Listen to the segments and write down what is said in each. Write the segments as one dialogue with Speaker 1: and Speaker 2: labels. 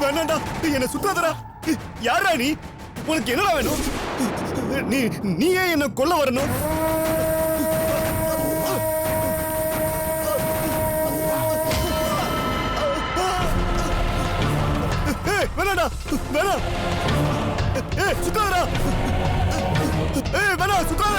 Speaker 1: வேணாண்டா, என்ன சுத்தாதடா. யாரா நீ? உனக்கு என்னடா வேணும்? நீ ஏன் என்ன கொல்ல வரணும்? வேணாடா, வேணாம். சுத்தாதடா. வேணாம், சுத்தாத.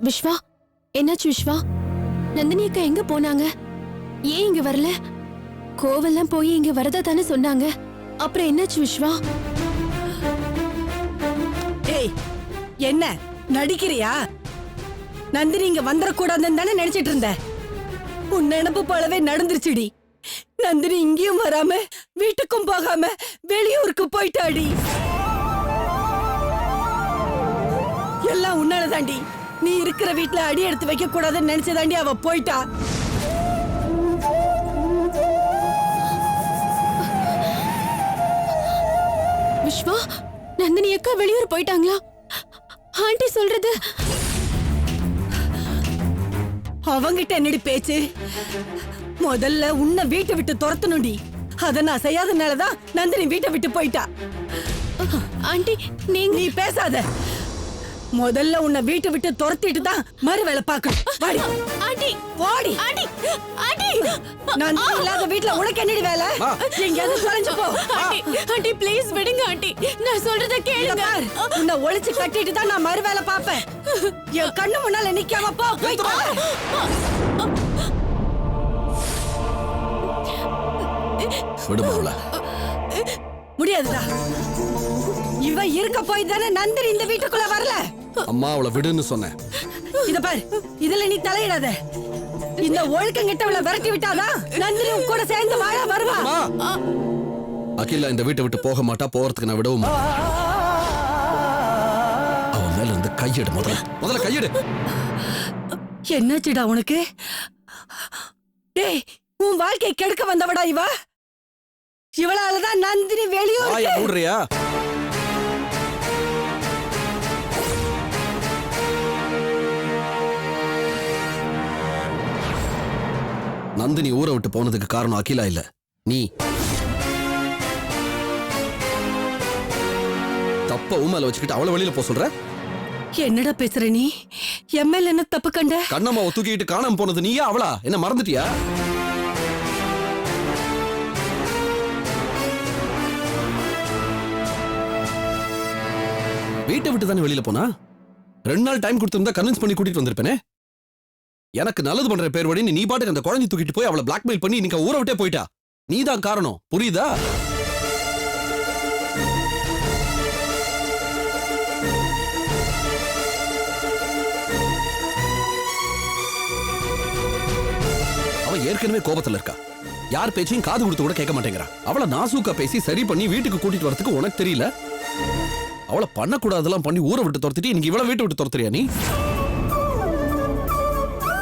Speaker 2: விஸ்வா, என்னாச்சு விஸ்வா? நந்தினி அக்கா எங்க போனாங்க? ஏன் இங்க வரல? கோவெல்லாம் போய் இங்க வரதா தானே சொன்னாங்க. அப்புறம் என்னாச்சு விஸ்வா?
Speaker 3: ஏய், என்ன நடிக்கிறியா? நந்தினி இங்க வந்துடக்கூடாதுன்னு தானே நினைச்சிட்டு இருந்த. உன் நினைப்பு போலவே நடந்துருச்சுடி. நந்தினி இங்கேயும் வராம வீட்டுக்கும் போகாம வெளியூருக்கு போயிட்டாடி. எல்லாம் உன்னாலதாண்டி. நீ இருக்கிற வீட்டுல அடி எடுத்து வைக்க கூடாதுன்னு நினைச்சதாண்டி அவ போயிட்டா.
Speaker 2: விஸ்வா, நந்தினி அக்கா வெளியூர் போயிட்டாங்களா? ஆண்டி சொல்றது
Speaker 3: அவங்கிட்ட என்னடி பேச்சு? முதல்ல உன்னை வீட்டை விட்டு துரத்தணும்டி. அத நான் செய்யாதனாலதான் நந்தினி வீட்டை விட்டு போயிட்டா.
Speaker 2: ஆண்டி, நீ
Speaker 3: பேசாத. முதல்ல உன்னை வீட்டை விட்டு துரத்திட்டு தான் மறு வேலை பார்க்கணும். வாடி
Speaker 2: ஆண்டி,
Speaker 3: வாடி.
Speaker 2: ஆண்டி, ஆண்டி,
Speaker 3: நான் இல்லாத வீட்ல உனக்கு என்னடி வேலை? எங்கயாவது தொலைஞ்சு போ.
Speaker 2: ஆண்டி, ஆண்டி ப்ளீஸ் விடுங்க ஆண்டி. நான் சொல்றத கேளுங்க.
Speaker 3: உன்னை ஒளிச்சு கட்டிட்டு தான் நான் மறு வேலை பார்ப்பேன். என் கண்ணு முன்னால நிக்காம போ. முடியாதுடா. இவ இருக்க போய் தானே நந்தினி இந்த வீட்டுக்குள்ள வரல.
Speaker 4: அம்மா அவளை விடுன்னு சொன்னேன்.
Speaker 3: இத பாரு, இதுல நீ தலையிடாத. இந்த ஒழுக்கம் கிட்டவளை விரட்டி விட்டாதான் நந்தினி கூட சேர்ந்து வாழ வருவா.
Speaker 4: அகிலா இந்த வீட்டை விட்டு போக மாட்டா. போறதுக்கு நான் விடவும் அவன் மேல இருந்து கையெடு. முதல்ல கையெடு.
Speaker 3: என்னாச்சுடா உனக்கு? டேய், உன் வாழ்க்கை கெடுக்க வந்தவடா இவ. இவளாலதான் நந்தினி வெளியூர்.
Speaker 4: மூடுறியா? நந்தினி ஊரை விட்டு போனதுக்கு காரணம் அகிலா இல்ல, நீ. தப்ப உமால வச்சுக்கிட்டு அவளை வெளியில போக சொல்ற?
Speaker 3: என்னடா பேசுற நீ? எம்எல் என்ன தப்பு கண்ட?
Speaker 4: கண்ணம்மாவை தூக்கிட்டு காணாம போனது நீயா அவளா? என்ன மறந்துட்டியா? வீட்டை விட்டு தானே வெளியில போனா? 2 நாள் டைம் கொடுத்திருந்தா கன்வின்ஸ் பண்ணி கூட்டிட்டு வந்திருப்பேனே. எனக்கு நல்லது பண்ற பேர் வழி நீ பாட்டுக்கு அந்த குழந்தை தூக்கிட்டு போய் அவளை பிளாக்மெயில் பண்ணி இன்னைக்கு ஊரை விட்டே போயிட்டா. நீதான் காரணம், புரியுதா? அவன் ஏற்கனவே கோபத்துல இருக்கா. யார் பேச்சையும் காது கொடுத்து கூட கேட்க மாட்டேங்கிறா. அவளை நாசூக்கா பேசி சரி பண்ணி வீட்டுக்கு கூட்டிட்டு வரதுக்கு உனக்கு தெரியல. அவளை பண்ணக்கூடாதெல்லாம் பண்ணி ஊரை விட்டு துரத்திட்டு இன்னைக்கு இவ்வளவு வீட்டை விட்டு துரத்துறியா நீ?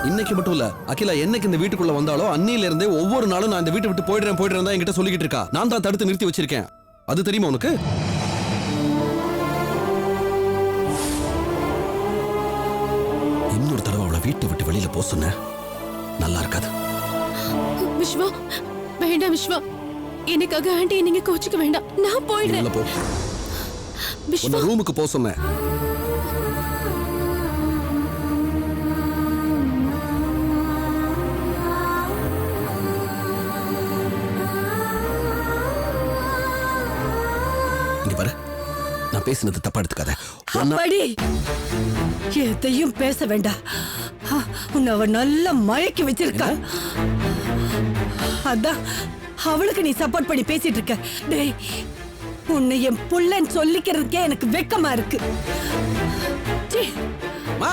Speaker 4: இன்னைக்கு மட்டும் இல்ல, அகிலா என்னைக்கு இந்த வீட்டுக்குள்ள வந்தாலோ அன்னில இருந்தே ஒவ்வொரு நாளும் நான் இந்த வீட்டை விட்டு போயிடுறேன் தான் என்கிட்ட சொல்லிக்கிட்டு இருக்கா. நான் தான் தடுத்து நிறுத்தி வச்சிருக்கேன். அது தெரியுமா உனக்கு? இன்னொரு தடவை அவளை வீட்டை விட்டு வெளியில போக சொன்ன நல்லா இருக்காது.
Speaker 2: விஸ்வா, வேண்டாம் விஸ்வா. எனக்காக ஆண்டி நீங்க கோச்சுக்க வேண்டாம். நான் போயிடுறேன்.
Speaker 4: போ.
Speaker 2: விஸ்வா,
Speaker 4: ரூமுக்கு போக சொன்னேன். இங்க பாரு, நான் பேசினது தப்பா எடுத்துக்காத.
Speaker 3: அப்படி எதையும் பேச வேண்டாம். உன்னை அவ நல்லா மயக்கி வச்சிருக்கா. அதான் அவளுக்கு நீ சப்போர்ட் பண்ணி பேசிட்டு இருக்க. டேய், உன்னை என் புள்ளன்னு சொல்லிக்கிறதுக்கே எனக்கு வெக்கமா இருக்கு.
Speaker 4: மா,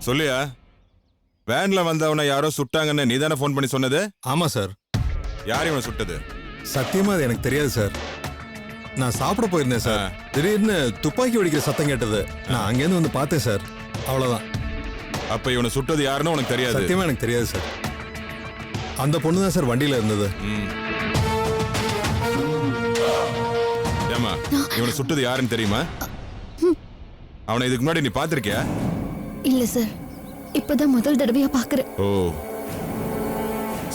Speaker 5: சொல்லியா? வேன்ல வந்தவனை யாரோ சுட்டாங்கன்னு நீ தானே போன் பண்ணி சொன்னது?
Speaker 1: ஆமா சார்.
Speaker 5: யார் இவனை சுட்டது?
Speaker 1: சத்தியமா அது எனக்கு தெரியாது சார். நான் சாப்பிட போயிருந்தேன் சார். திடீர்னு துப்பாக்கி வெடிக்கிற சத்தம் கேட்டது. நான் அங்கேருந்து வந்து பார்த்தேன் சார். அவ்வளவுதான்.
Speaker 5: அப்ப இவனை சுட்டது யாருன்னு உனக்கு தெரியாது?
Speaker 1: சத்தியமா எனக்கு தெரியாது சார். அந்த பொண்ணு தான் சார் வண்டியில இருந்தது.
Speaker 5: ஏமா, இவனை சுட்டது யாருன்னு தெரியுமா? அவனை இதுக்கு முன்னாடி நீ பாத்திருக்கியா?
Speaker 2: இல்ல சார், இப்பதான் முதல் தடவையா பாக்குறேன்.
Speaker 5: ஓ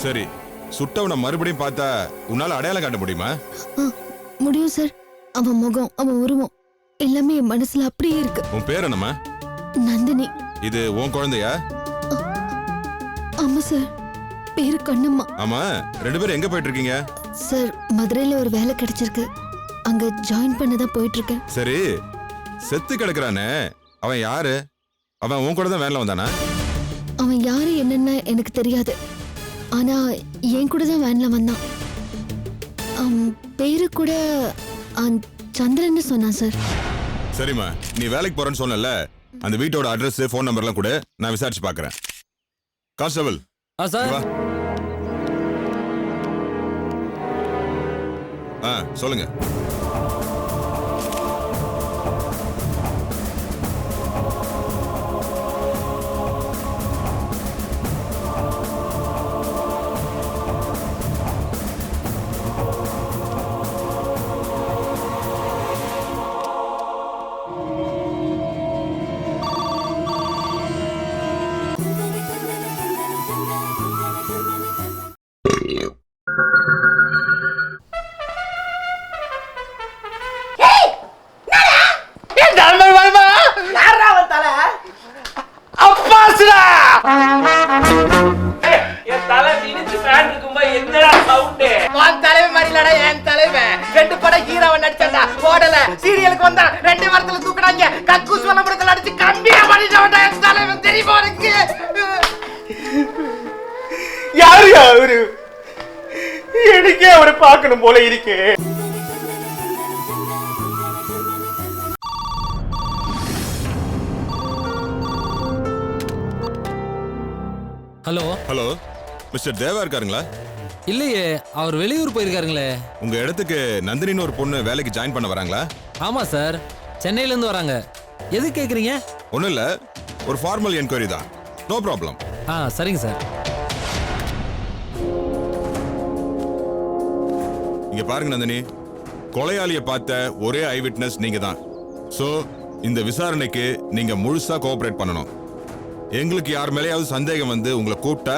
Speaker 5: சரி, சுட்டவனை மறுபடியும் பார்த்தா உன்னால அடையாளம் காட்ட முடியுமா?
Speaker 2: முடியும் சார். அவன் முகம், அவன் உருவம் எல்லாமே என் மனசுல அப்படியே இருக்கு.
Speaker 5: உன் பேர் என்னம்மா?
Speaker 2: நந்தினி.
Speaker 5: இது உன் குழந்தையா?
Speaker 2: ஆமா சார், பேரு கண்ணம்மா.
Speaker 5: ஆமா, 2 பேரும் எங்க போயிட்டு இருக்கீங்க?
Speaker 2: சார், மதுரையில ஒரு வேலை கிடைச்சிருக்கு. அங்க ஜாயின் பண்ணதான் போயிட்டு இருக்கேன்.
Speaker 5: சரி, செத்து கிடக்குறானே அவன் யாரு? அவன் உன் கூட தான் வேன்ல வந்தானா?
Speaker 2: அவன் யாரு என்னன்னு எனக்கு தெரியாது. ஆனா என் கூட தான் வேன்ல வந்தான். பேரு கூட சந்திரன் சொன்னான் சார்.
Speaker 5: சரிம்மா, நீ வேலைக்கு போறேன்னு சொன்னல, அந்த வீட்டோட அட்ரஸ், ஃபோன் நம்பர்லாம் கூட நான் விசாரிச்சு பார்க்கறேன். கான்ஸ்டபிள்.
Speaker 4: சார்.
Speaker 5: சொல்லுங்க.
Speaker 6: சீரியலுக்கு வந்தா 2 வாரத்துல தூக்குறாங்க. கக்கூஸ் வலம்புறத்துல அடிச்சு கம்பியா பண்ணிட்டவன்டா என் தலைவன். தெரியுமா உனக்கு? யாரு அவரு? எனக்கே அவரை பார்க்கணும் போல இருக்கு.
Speaker 7: ஹலோ.
Speaker 5: ஹலோ, மிஸ்டர் தேவா இருக்காருங்களா?
Speaker 7: இல்லையே, அவர் வெளியூர் போயிருக்காருங்களே.
Speaker 5: உங்க இடத்துக்கு நந்தினின்னு ஒரு பொண்ணு வேலைக்கு ஜாயின் பண்ண வராங்களா?
Speaker 7: ஆமா சார், சென்னையில இருந்து வராங்க. எது கேக்குறீங்க?
Speaker 5: ஒண்ணும் இல்ல, ஒரு ஃபார்மல் என்கொயரி தான். No problem.
Speaker 7: சரிங்க சார்.
Speaker 5: இங்க பாருங்க நந்தினி, கொலையாளியை பார்த்த ஒரே ஐ விட்னஸ் நீங்க தான். சோ இந்த விசாரணைக்கு நீங்க முழுசா கோஆபரேட் பண்ணணும். எங்களுக்கு யார் மேலேயாவது சந்தேகம் வந்து உங்களை கூப்பிட்டா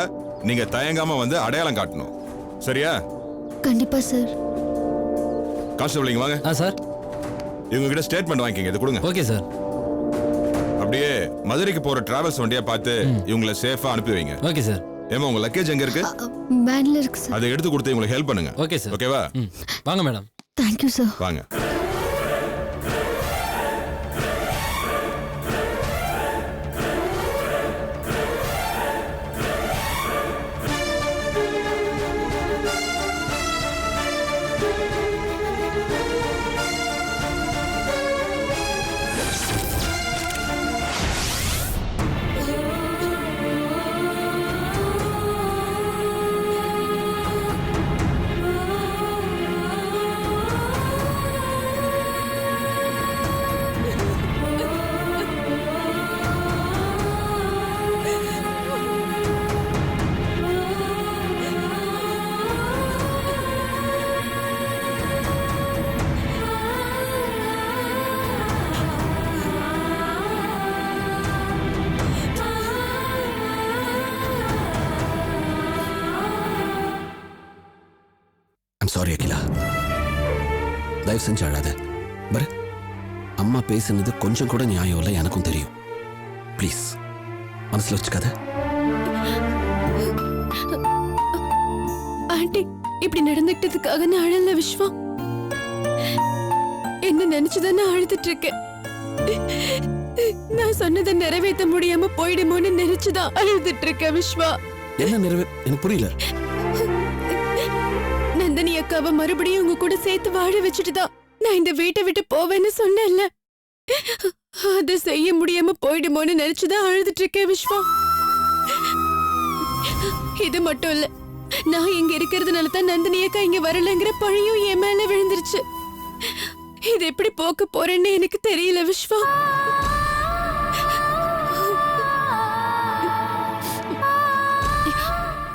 Speaker 5: நீங்க தயங்காம வந்து அடையாளம் காட்டணும். சரியா?
Speaker 2: கண்டிப்பா சார்.
Speaker 5: கான்ஸ்டபிள் வாங்க.
Speaker 7: சார்.
Speaker 5: இவங்க கிட்ட ஸ்டேட்மெண்ட் வாங்கிக்கங்க, இது கொடுங்க.
Speaker 7: Okay sir.
Speaker 5: அப்படியே மதுரைக்கு போற டிராவல்ஸ் வண்டியா பார்த்து இவங்களை சேஃபா அனுப்பி வைங்க.
Speaker 7: Okay sir.
Speaker 5: ஏமா உங்க லக்கேஜ் எங்க இருக்கு?
Speaker 2: வேன்ல இருக்கு சார்.
Speaker 5: அதை எடுத்து கொடுத்து உங்களுக்கு ஹெல்ப் பண்ணுங்க.
Speaker 7: Okay sir.
Speaker 5: ஓகேவா?
Speaker 7: வாங்க மேடம்.
Speaker 2: Thank you sir.
Speaker 5: வாங்க.
Speaker 4: சாரி அகிலா, தயவு செஞ்சு அழாத. பரு, அம்மா பேசுனது கொஞ்சம் கூட நியாயம் இல்லை, எனக்கும் தெரியும். ப்ளீஸ் மனசுல வச்சுக்காத.
Speaker 2: ஆண்டி, இப்படி நடந்துக்கிட்டதுக்காக நான் அழல விஸ்வா. என்ன நினைச்சுதான் நான் அழுதுட்டு இருக்கேன். நான் சொன்னதை நிறைவேற்ற முடியாம போயிடுமோன்னு நினைச்சுதான் அழுதுட்டு இருக்கேன் விஸ்வா.
Speaker 4: என்ன எனக்கு புரியல.
Speaker 2: நந்தினி அக்காவை மறுபடியும் உங்க கூட சேர்த்து வாழ வச்சுட்டுதான் நான் இந்த வீட்டை விட்டு போவேன்னு சொன்னேன்ல, அதை செய்ய முடியாம போயிடுமோன்னு நினைச்சுதான் அழுதுட்டு இருக்கேன் விஸ்வா. இது மட்டும் இல்ல, நான் இங்க இருக்கிறதுனால தான் நந்தினி அக்கா இங்க வரலங்கிற பழியும் என் மேல விழுந்துருச்சு. இது எப்படி போக்க போறேன்னு எனக்கு தெரியல விஸ்வா.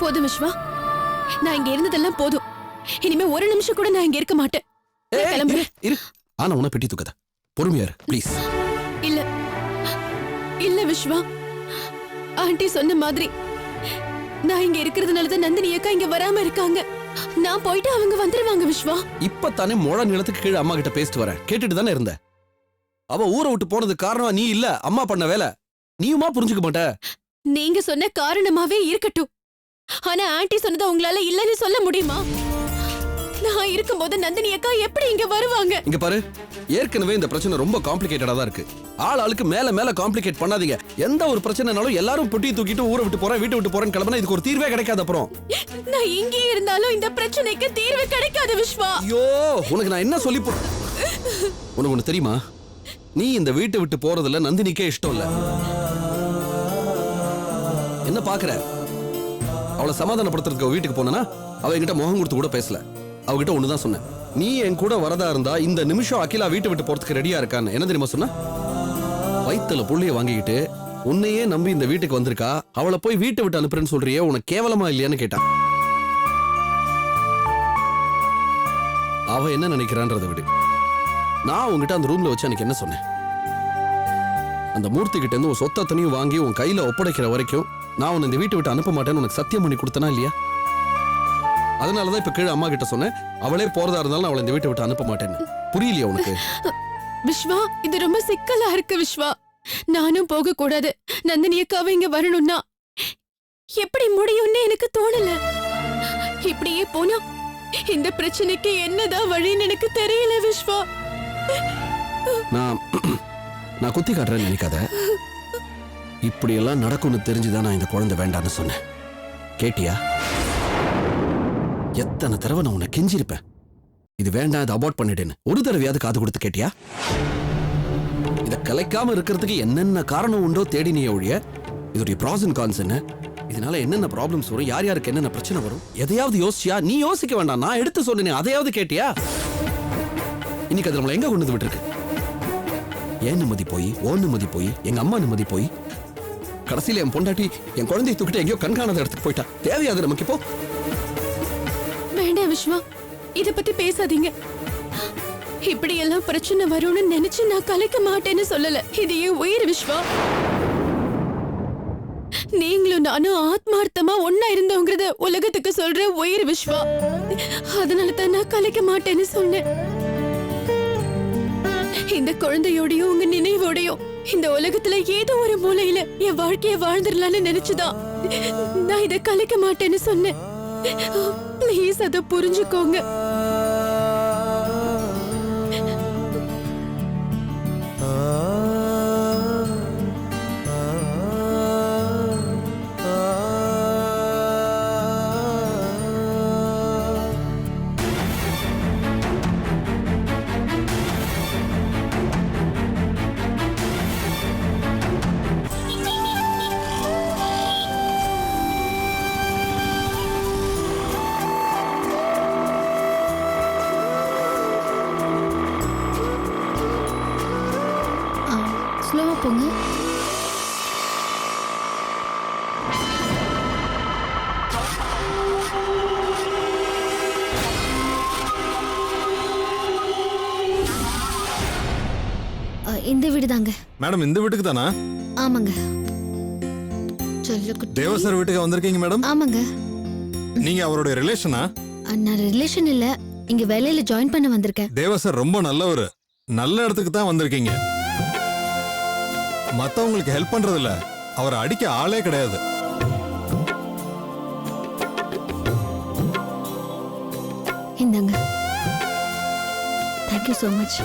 Speaker 2: போதும் விஸ்வா, நான் இங்க இருந்ததெல்லாம் போதும். இனிமே ஒரு நிமிஷம் கூட நான் இங்க இருக்க மாட்டேன். கிளம்புறேன்.
Speaker 4: ஆனா உன பெட்டி தூக்காத, பொறுமையா இரு ப்ளீஸ்.
Speaker 2: இல்ல இல்ல விஸ்வா, ஆண்டி சொன்ன மாதிரி நான் இங்க இருக்கிறதுனால தான் நந்தினி அக்கா இங்க வராம இருக்காங்க. நான் போயிட்டு அவங்க வந்துருவாங்க விஸ்வா.
Speaker 4: இப்பத்தானே மோழ நிலத்துக்கு கீழே அம்மா கிட்ட பேசிட்டு வரேன். கேட்டுட்டு தானே இருந்த. அவ ஊரை விட்டு போனது காரணம் நீ இல்ல, அம்மா பண்ண வேலை. நீயுமா புரிஞ்சுக்க மாட்ட?
Speaker 2: நீங்க சொன்ன காரணமாவே இருக்கட்டும், ஆனா ஆண்டி சொன்னதை உங்களால இல்லன்னு சொல்ல முடியுமா? நான் இருக்கும்போது நந்தினி அக்கா எப்படி இங்க வருவாங்க?
Speaker 4: இங்க பாரு, ஏற்கனவே இந்த பிரச்சனை ரொம்ப காம்ப்ளிகேட்டடா தான் இருக்கு. ஆளுக்கு மேல மேல காம்ப்ளிகேட் பண்ணாதீங்க. எந்த ஒரு பிரச்சனைனாலும் எல்லாரும் பொட்டி தூக்கிட்டு ஊரை விட்டு போறேன், வீட்டை விட்டு போறேன்னு கிளம்பினா இதுக்கு ஒரு தீர்வே கிடைக்காது. அப்புறம்
Speaker 2: நான் இங்கே இருந்தாலும் இந்த பிரச்சனைக்கு தீர்வு கிடைக்காது விஸ்வா.
Speaker 4: ஐயோ, உனக்கு நான் என்ன சொல்லி உனக்கு ஒண்ணு தெரியுமா? நீ இந்த வீட்டை விட்டு போறதுல நந்தினிக்கே இஷ்டம் இல்ல. என்ன பாக்குற? அவளை சமாதானப்படுத்துறதுக்கு வீட்டுக்கு போனா அவ என்கிட்ட முகம் கொடுத்து கூட பேசல. அவகிட்ட ஒண்ணுதான் சொன்னேன், நீ என் கூட வரதா இருந்தா இந்த நிமிஷம் அகிலா வீட்டை விட்டு போறதுக்கு ரெடியா இருக்கான்னு. என்ன தெரியுமா சொன்ன? வயித்துல புள்ளைய வாங்கிக்கிட்டு உன்னையே நம்பி இந்த வீட்டுக்கு வந்திருக்கா, அவளை போய் வீட்டை விட்டு அனுப்புறேன்னு சொல்றியே, உனக்கு கேவலமா இல்லையான்னு கேட்டா. அவ என்ன நினைக்கிறான்றதை விடு. நான் உங்ககிட்ட அந்த ரூம்ல வச்சு எனக்கு என்ன சொன்னேன்? அந்த மூர்த்தி கிட்ட இருந்து உன் சொத்தத்தனையும் வாங்கி உன் கையில ஒப்படைக்கிற வரைக்கும் நான் உன்னை இந்த வீட்டை விட்டு அனுப்ப மாட்டேன்னு உனக்கு சத்தியம் பண்ணி கொடுத்தனா இல்லையா? அதனாலதான் இப்ப கீழே அம்மா கிட்ட சொன்னேன், அவளே போறதா இருந்தாலும் அவளை இந்த வீட்டை விட்டு அனுப்ப மாட்டேன்னு. புரியலையா உனக்கு?
Speaker 2: விஸ்வா, இது ரொம்ப சிக்கலா இருக்கு விஸ்வா. நானும் போக கூடாது, நந்தினி அக்காவை இங்க வரணும்னா எப்படி முடியும்னு எனக்கு தோணல. இப்படியே போனா இந்த பிரச்சனைக்கு என்னதான் வழின்னு எனக்கு தெரியல விஸ்வா.
Speaker 4: நான் குத்தி காட்டுறேன்னு நினைக்காத. இப்படி எல்லாம் நடக்கும்னு தெரிஞ்சுதான் நான் இந்த குழந்தை வேண்டான்னு சொன்னேன். கேட்டியா? எத்தனை தடவை நான் உன்னை கெஞ்சிருப்பேன், இது வேண்டாம், இதை அபார்ட் பண்ணிட்டேன்னு. ஒரு தடவையாவது காது கொடுத்து கேட்டியா? இதை கலைக்காம இருக்கிறதுக்கு என்னென்ன காரணம் உண்டோ தேடினிய ஒழிய இதோடைய ப்ராஸ் அண்ட் கான்ஸ் என்ன, இதனால என்னென்ன ப்ராப்ளம்ஸ் வரும், யார் யாருக்கு என்னென்ன பிரச்சனை வரும், எதையாவது யோசிச்சியா? நீ யோசிக்க வேண்டாம், நான் எடுத்து சொன்னேன், அதையாவது கேட்டியா? இன்னைக்கு அது நம்மளை எங்க கொண்டு வந்து விட்டுருக்கு? ஏன் நிம்மதி போய், ஓன் நிம்மதி போய், எங்க அம்மா நிம்மதி போய், கடைசியில என் பொண்டாட்டி என் குழந்தையை தூக்கிட்டு எங்கேயோ கண்காணாத இடத்துக்கு போயிட்டா. தேவையாது நமக்கு இப்போ?
Speaker 2: வேண்டாம் விஸ்வா, இத பத்தி பேசாதீங்க. இப்படி எல்லாம் பிரச்சனை வரும்னு நினைச்சு நான் கலைக்க மாட்டேன்னு சொல்லல. இது என் உயிர் விஸ்வா. நீங்களும் நானும் ஆத்மார்த்தமா ஒன்னா இருந்தோங்கிறத உலகத்துக்கு சொல்ற உயிர் விஸ்வா. அதனால தான் நான் கலைக்க மாட்டேன்னு சொன்னேன். இந்த குழந்தையோடையும் உங்க நினைவோடையும் இந்த உலகத்துல ஏதோ ஒரு மூலையில என் வாழ்க்கைய வாழ்ந்துடலான்னு நினைச்சுதான் நான் இத கலைக்க மாட்டேன்னு சொன்னேன். ப்ளீஸ் அத புரிஞ்சுக்கோங்க.
Speaker 8: ஸ்லோவா போங்க. இந்த வீடு தாங்க.
Speaker 1: மேடம் இந்த வீட்டுக்கு தானா?
Speaker 8: ஆமாங்க. சொல்லுக்குட்டி.
Speaker 1: தேவ சார் வீட்டுக்கு வந்திருக்கீங்க மேடம்?
Speaker 8: ஆமாங்க.
Speaker 1: நீங்க அவருடைய ரிலேஷனா?
Speaker 8: நான் ரிலேஷன் இல்ல, இங்க வேலையில ஜாயின் பண்ண வந்திருக்கேன்.
Speaker 1: தேவ சார் ரொம்ப நல்லவர். நல்ல இடத்துக்கு தான் வந்திருக்கீங்க. மத்தவங்களுக்கு ஹெல்ப் பண்றது இல்ல, அவரை அடிக்க ஆளே கிடையாது.
Speaker 8: இந்தாங்க. Thank you so much.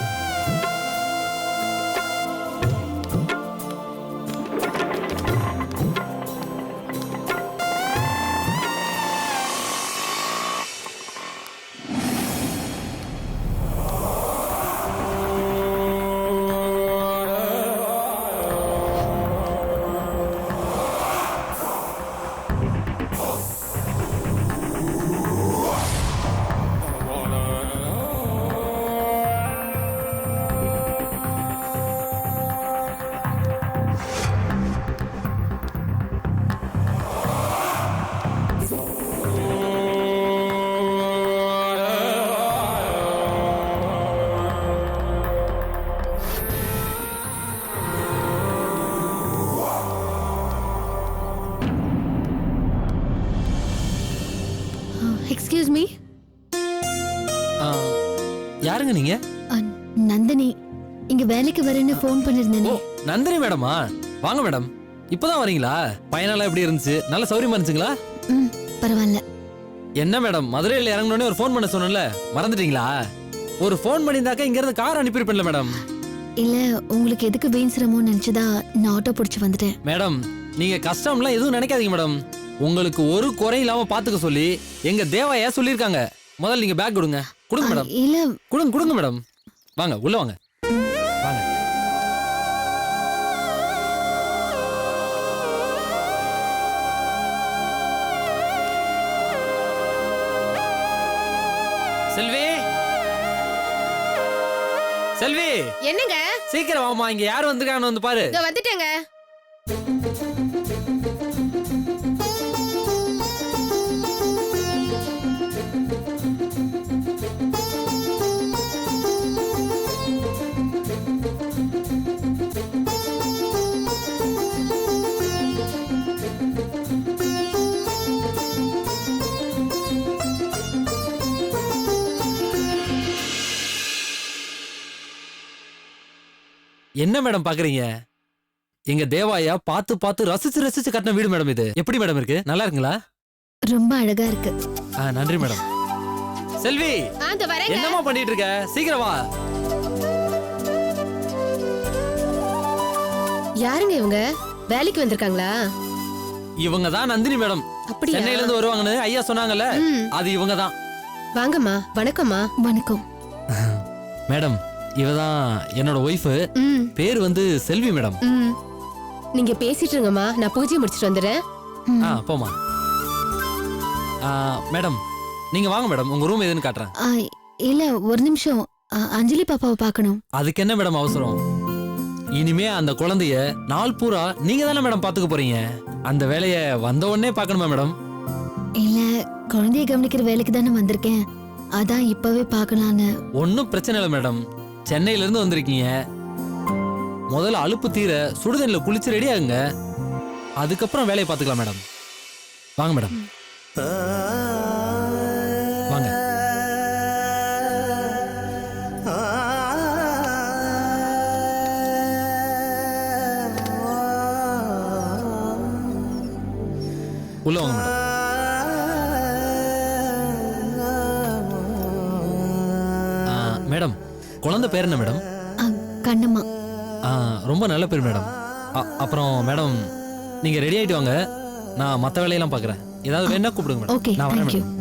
Speaker 8: Excuse me.
Speaker 7: யாருங்க நீங்க?
Speaker 8: நந்தினி. இங்க வேலைக்கு வரேன்னு ஃபோன் பண்ணிருந்தேனே.
Speaker 7: ஓ, நந்தினி மேடமா? வாங்க மேடம். இப்பதான் வரீங்களா? பயணம்லாம் எப்படி இருந்துச்சு? நல்ல சௌரியமா இருந்துச்சுங்களா?
Speaker 8: பரவாயில்ல.
Speaker 7: என்ன மேடம், மதுரையில் இறங்கணும்னே ஒரு ஃபோன் பண்ண சொன்னேன்ல, மறந்துட்டீங்களா? ஒரு ஃபோன் பண்ணியிருந்தாக்க இங்க இருந்து கார் அனுப்பியிருப்பேன்ல மேடம்.
Speaker 8: இல்ல, உங்களுக்கு எதுக்கு வீண் சிரமம்னு நினைச்சுதான் நான் ஆட்டோ பிடிச்சு வந்துட்டேன்.
Speaker 7: மேடம், நீங்க கஷ்டம்லாம் எதுவும் நினைக்காதீங்க மேடம். உங்களுக்கு ஒரு குறை இல்லாம பாத்துக்க சொல்லி எங்க தேவாயா சொல்லிருக்காங்க. முதல்ல நீங்க பேக் கொடுங்க. கொடுங்க மேடம்.
Speaker 8: இல்ல,
Speaker 7: கொடுங்க மேடம். வாங்க உள்ள வாங்க. வாங்க. செல்வி, செல்வி.
Speaker 2: என்னங்க?
Speaker 7: சீக்கிரம் வாமா, இங்க யார் வந்திருக்காங்கன்னு வந்து பாரு.
Speaker 2: வந்துட்டேங்க.
Speaker 7: என்ன மேடம் பாக்குறீங்க? எங்க தேவாயா பார்த்து பார்த்து ரசிச்சு ரசிச்சு கட்டின வீடு மேடம். இது எப்படி மேடம் இருக்கு? நல்லா இருக்குங்களா?
Speaker 8: ரொம்ப அழகா இருக்கு.
Speaker 7: நன்றி மேடம். செல்வி, என்னமா பண்ணிட்டு இருக்க? சீக்கிரம் வா.
Speaker 2: யாருங்க இவங்க? வேலைக்கு வந்திருக்காங்களா?
Speaker 7: இவங்க தான் நந்தினி மேடம். சென்னையில இருந்து வருவாங்கன்னு ஐயா சொன்னாங்கல்ல, அது இவங்க தான்.
Speaker 2: வாங்கம்மா. வணக்கம்மா.
Speaker 8: வணக்கம்
Speaker 7: மேடம். இவதான் என்னோட ஒய்ஃப். பேர் வந்து செல்வி மேடம்.
Speaker 2: நீங்க பேசிட்டு இருங்கம்மா, நான் பூஜை முடிச்சிட்டு வந்துடுறேன்.
Speaker 7: போமா. மேடம் நீங்க வாங்க மேடம், உங்க ரூம் எதுன்னு காட்டுறேன்.
Speaker 8: இல்ல ஒரு நிமிஷம், அஞ்சலி பாப்பாவை பார்க்கணும்.
Speaker 7: அதுக்கு என்ன மேடம் அவசரம்? இனிமே அந்த குழந்தைய நாள் பூரா நீங்க தானே மேடம் பாத்துக்க போறீங்க. அந்த வேலைய வந்த உடனே பார்க்கணுமா மேடம்?
Speaker 8: இல்ல குழந்தைய கவனிக்கிற வேலைக்கு தானே வந்திருக்கேன், அதான் இப்பவே பார்க்கலான்னு.
Speaker 7: ஒன்னும் பிரச்சனை இல்லை மேடம். சென்னையில இருந்து வந்திருக்கீங்க, முதல்ல அலுப்பு தீர சுடுதண்ணில குளிச்சு ரெடி ஆகுங்க, அதுக்கப்புறம் வேலையை பார்த்துக்கலாம் மேடம். வாங்க மேடம், வாங்க. உள்ள வாங்க மேடம். மேடம் குழந்தை பேர் என்ன மேடம்?
Speaker 8: கண்ணம்மா.
Speaker 7: ரொம்ப நல்ல பேர் மேடம். அப்புறம் மேடம் நீங்க ரெடி ஆயிட்டு வாங்க, நான் மற்ற வேலையெல்லாம் பார்க்குறேன். ஏதாவது வேணா கூப்பிடுங்க மேடம்.
Speaker 8: ஓகே,
Speaker 7: நான் வரேன்
Speaker 8: தேங்க்யூ.
Speaker 7: மேடம்.